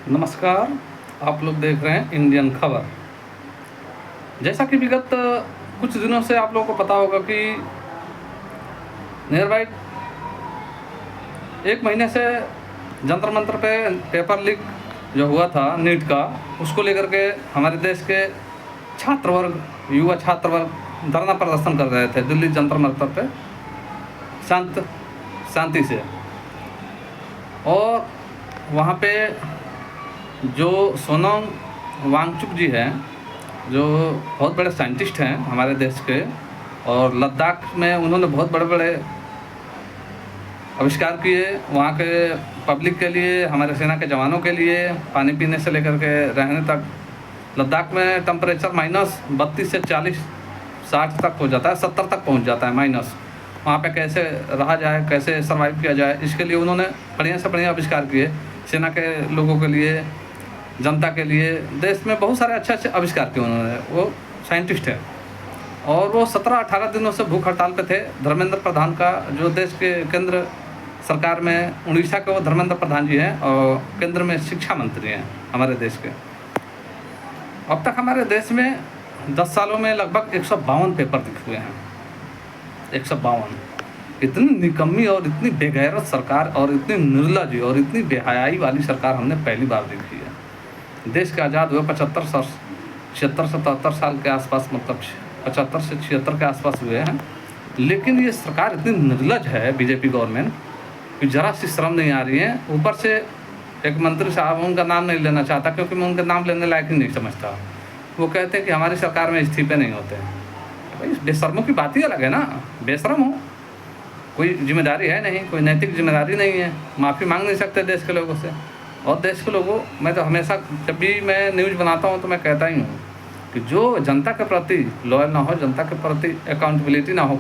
नमस्कार। आप लोग देख रहे हैं इंडियन खबर। जैसा कि विगत कुछ दिनों से आप लोगों को पता होगा कि नियर बाई 1 महीने से जंतर मंतर पे पेपर लीक जो हुआ था नीट का, उसको लेकर के हमारे देश के छात्र वर्ग, युवा छात्र वर्ग धरना प्रदर्शन कर रहे थे दिल्ली जंतर मंतर पे शांति से। और वहाँ पे जो सोनम वांगचुक जी हैं, जो बहुत बड़े साइंटिस्ट हैं हमारे देश के, और लद्दाख में उन्होंने बहुत बड़े-बड़े आविष्कार किए वहाँ के पब्लिक के लिए, हमारे सेना के जवानों के लिए, पानी पीने से लेकर के रहने तक। लद्दाख में टेम्परेचर -32 से 40 60 तक हो जाता है, 70 तक पहुँच जाता है माइनस। वहाँ पे कैसे रहा जाए, कैसे सर्वाइव किया जाए, इसके लिए उन्होंने बढ़िया से बढ़िया आविष्कार किए। सेना के लोगों के लिए, जनता के लिए, देश में बहुत सारे अच्छे आविष्कार किए उन्होंने। वो साइंटिस्ट है और वो 17-18 दिनों से भूख हड़ताल पे थे। धर्मेंद्र प्रधान का, जो देश के केंद्र सरकार में उड़ीसा के वो धर्मेंद्र प्रधान जी हैं और केंद्र में शिक्षा मंत्री हैं हमारे देश के। अब तक हमारे देश में 10 सालों में लगभग 152 पेपर लीक हुए हैं। 152। इतनी निकम्मी और इतनी बेगैरत सरकार और इतनी निर्लज और इतनी बेहयाई वाली सरकार हमने पहली बार देखी है। देश के आज़ाद हुए 76-77 साल के आसपास, मतलब 75 से 76 के आसपास हुए हैं। लेकिन ये सरकार इतनी निर्लज है, बीजेपी गवर्नमेंट, कि ज़रा सी शर्म नहीं आ रही है। ऊपर से एक मंत्री साहब, उनका नाम नहीं लेना चाहता क्योंकि मैं उनका नाम लेने लायक ही नहीं समझता, वो कहते हैं कि हमारी सरकार में इस्तीफे नहीं होते हैं। भाई बेशर्मों की बात ही अलग है ना। बेशर्म हो, कोई जिम्मेदारी है नहीं, कोई नैतिक जिम्मेदारी नहीं है, माफ़ी मांग नहीं सकते देश के लोगों से। और देश के लोगों, मैं तो हमेशा जब भी मैं न्यूज़ बनाता हूँ तो मैं कहता ही हूँ कि जो जनता के प्रति लॉयल ना हो, जनता के प्रति अकाउंटेबिलिटी ना हो,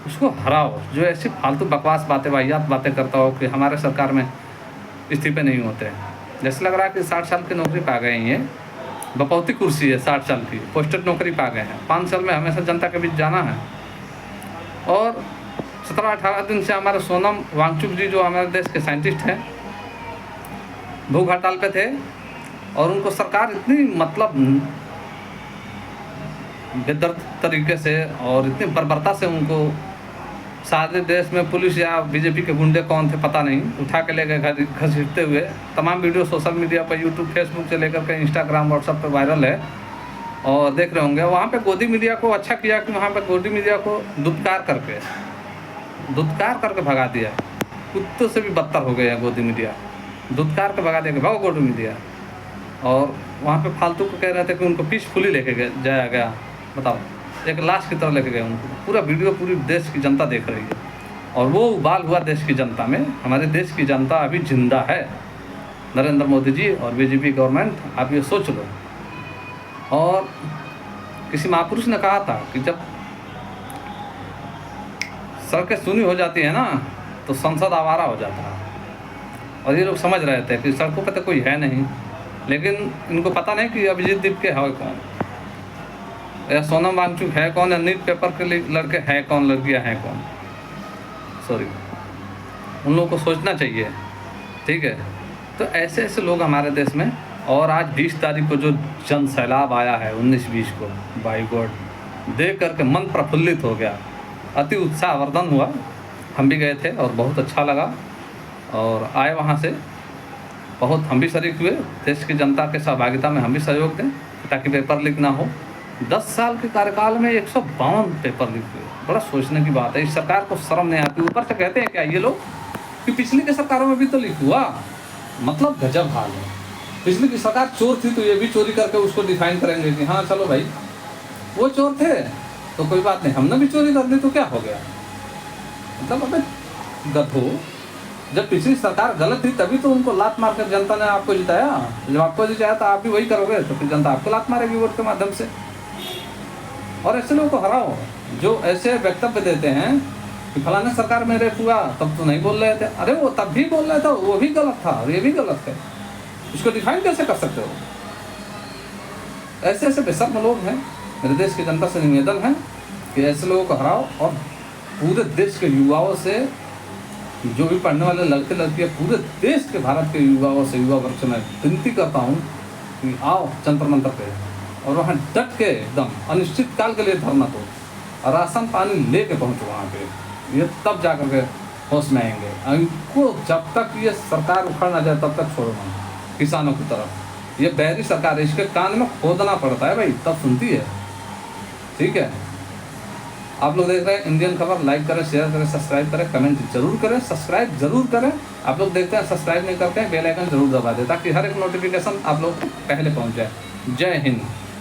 उसको हराओ। जो ऐसी फालतू बकवास बातें, वाहियात बातें करता हो कि हमारे सरकार में इस्तीफे नहीं होते, जैसे लग रहा है कि 60 साल की नौकरी पा गए हैं। ये बपौती कुर्सी है, 60 साल की पोस्टेड नौकरी पा गए हैं। 5 साल में हमेशा जनता के बीच जाना है। और 17-18 दिन से हमारे सोनम वांगचुक जी, जो हमारे देश के साइंटिस्ट हैं, भूख हड़ताल पे थे। और उनको सरकार इतनी, मतलब बेदर्द तरीके से और इतनी बर्बरता से उनको, सारे देश में पुलिस या बीजेपी के गुंडे कौन थे पता नहीं, उठा के ले गए घसीटते हुए। तमाम वीडियो सोशल मीडिया पर, यूट्यूब, फेसबुक से लेकर के इंस्टाग्राम, व्हाट्सएप पर वायरल है और देख रहे होंगे। वहाँ पे गोदी मीडिया को अच्छा किया कि वहाँ पे गोदी मीडिया को दुत्कार करके भगा दिया। कुत्तों से भी बदतर हो गए हैं गोदी मीडिया, दुत्कार के भगा दिया कि भागो गोदी मीडिया। और वहाँ पे फालतू को कह रहे थे कि उनको पीसफुली लेके जाया गया। बताओ, एक लाश की तरह लेके गए उनको। पूरा वीडियो पूरी देश की जनता देख रही है और वो उबाल हुआ देश की जनता में। हमारे देश की जनता अभी जिंदा है। नरेंद्र मोदी जी और बीजेपी गवर्नमेंट, आप ये सोच लो। और किसी महापुरुष ने कहा था कि जब सड़कें सूनी हो जाती है ना, तो संसद आवारा हो जाता है। और ये लोग समझ रहे थे कि सड़कों पर तो कोई है नहीं, लेकिन इनको पता नहीं कि अभिजीत दीप के है कौन, या सोनम वांगचुक है कौन, या नीट पेपर के लिए लड़के हैं कौन, लड़कियां हैं कौन। सॉरी, उन लोगों को सोचना चाहिए, ठीक है। तो ऐसे ऐसे लोग हमारे देश में। और आज 20 तारीख को जो जन सैलाब आया है 19-20 को, बाई गॉड, देख करके मन प्रफुल्लित हो गया, अति उत्साहवर्धन हुआ। हम भी गए थे और बहुत अच्छा लगा। और आए वहाँ से बहुत, हम भी शरीक हुए। देश की जनता के सहभागिता में हम भी सहयोग दें ताकि पेपर लीक ना हो। 10 साल के कार्यकाल में 152 पेपर लीक हुए। बड़ा सोचने की बात है। इस सरकार को शर्म नहीं आती। ऊपर से कहते हैं क्या ये लोग कि पिछली के सरकारों में भी तो लीक हुआ। मतलब गजब हाल है। पिछली की सरकार चोर थी तो ये भी चोरी करके उसको डिफाइन करेंगे कि हाँ चलो भाई वो चोर थे तो कोई बात नहीं, हमने भी चोरी कर ली तो क्या हो गया। मतलब अबे गधो, जब पिछली सरकार गलत थी तभी तो उनको लात मार कर जनता ने आपको जिताया। जब आपको जिताया तो आप भी वही करोगे तो फिर जनता आपको लात मारेगी वोट के माध्यम से। और ऐसे लोगों को हराओ जो ऐसे वक्तव्य देते हैं कि फलाने सरकार में रेप हुआ तब तो नहीं बोल रहे थे। अरे वो तब भी बोल रहे थे, वो भी गलत था और ये भी गलत है। इसको डिफाइन कैसे कर सकते हो। ऐसे ऐसे बेशर्म लोग हैं। मेरे देश की जनता से निवेदन है कि ऐसे लोगों को हराओ और पूरे देश के युवाओं से जो भी पढ़ने वाले लड़के लड़कियाँ पूरे देश के भारत के युवाओं से युवा वर्ग से मैं विनती करता हूँ कि आओ जंतर मंतर पे और वहाँ डट के एकदम अनिश्चित काल के लिए धरना दो और राशन पानी लेके पहुँचो वहाँ पे। ये तब जा कर के होश में आएंगे। इनको जब तक ये सरकार उखड़ ना जाए तब तक छोड़ो ना किसानों की तरफ। ये बहरी सरकार है, इसके कान में खोदना पड़ता है भाई, तब सुनती है। ठीक है, आप लोग देख रहे हैं इंडियन खबर। लाइक करें, शेयर करें, सब्सक्राइब करें, कमेंट जरूर करें, सब्सक्राइब जरूर करें। आप लोग देखते हैं सब्सक्राइब नहीं करते हैं, बेल आइकन जरूर दबा दें ताकि हर एक नोटिफिकेशन आप लोग पहले पहुंच जाए। जय हिंद।